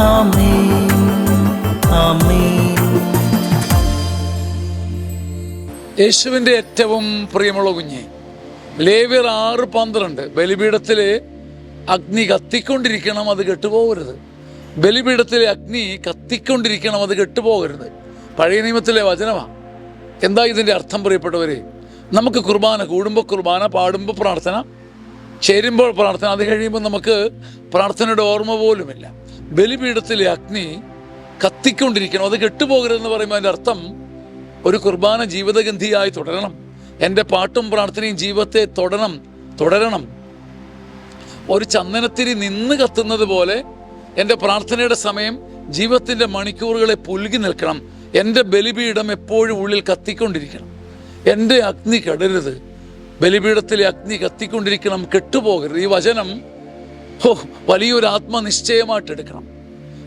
ആമേൻ, ആമേൻ. യേശുവിൻ്റെ ഏറ്റവും പ്രിയമുള്ള കുഞ്ഞെ, ലേവ്യർ 6:12 ബലിപീഠത്തിലെ അഗ്നി കത്തിക്കൊണ്ടിരിക്കണം, അത് കെട്ടുപോകരുത്. ബലിപീഠത്തിലെ അഗ്നി കത്തിക്കൊണ്ടിരിക്കണം, അത് കെട്ടുപോകരുത്. പഴയ നിയമത്തിലെ വചനമാണ്. എന്താ ഇതിൻ്റെ അർത്ഥം പ്രിയപ്പെട്ടവരെ? നമുക്ക് കുർബാന കൂടുമ്പോൾ കുർബാന, പാടുമ്പോൾ പ്രാർത്ഥന, ചേരുമ്പോൾ പ്രാർത്ഥന, അത് കഴിയുമ്പോൾ നമുക്ക് പ്രാർത്ഥനയുടെ ഓർമ്മ പോലുമില്ല. ബലിപീഠത്തിലെ അഗ്നി കത്തിക്കൊണ്ടിരിക്കണം, അത് കെട്ടുപോകരുതെന്ന് പറയുമ്പോൾ അതിൻ്റെ അർത്ഥം ഒരു കുർബാന ജീവിതഗന്ധിയായി തുടരണം. എൻ്റെ പാട്ടും പ്രാർത്ഥനയും ജീവിതത്തെ തുടരണം. ഒരു ചന്ദനത്തിരി നിന്ന് കത്തുന്നത് പോലെ എൻ്റെ പ്രാർത്ഥനയുടെ സമയം ജീവിതത്തിൻ്റെ മണിക്കൂറുകളെ പുൽകി നിൽക്കണം. എൻ്റെ ബലിപീഠം എപ്പോഴും ഉള്ളിൽ കത്തിക്കൊണ്ടിരിക്കണം. എൻ്റെ അഗ്നി കെടരുത്. ബലിപീഠത്തിലെ അഗ്നി കത്തിക്കൊണ്ടിരിക്കണം, കെട്ടുപോകരുത്. ഈ വചനം വലിയൊരു ആത്മനിശ്ചയമായിട്ട് എടുക്കണം.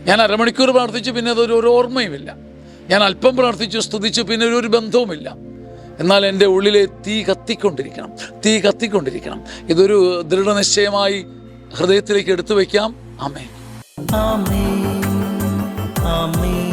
ഞാൻ അരമണിക്കൂർ പ്രാർത്ഥിച്ചു, പിന്നെ അതൊരു ഓർമ്മയുമില്ല. ഞാൻ അല്പം പ്രാർത്ഥിച്ചു, സ്തുതിച്ചു, പിന്നെ ഒരു ബന്ധവുമില്ല. എന്നാൽ എൻ്റെ ഉള്ളിലെ തീ കത്തിക്കൊണ്ടിരിക്കണം. ഇതൊരു ദൃഢനിശ്ചയമായി ഹൃദയത്തിലേക്ക് എടുത്തു വയ്ക്കാം. ആമേൻ, ആമേൻ, ആമേൻ.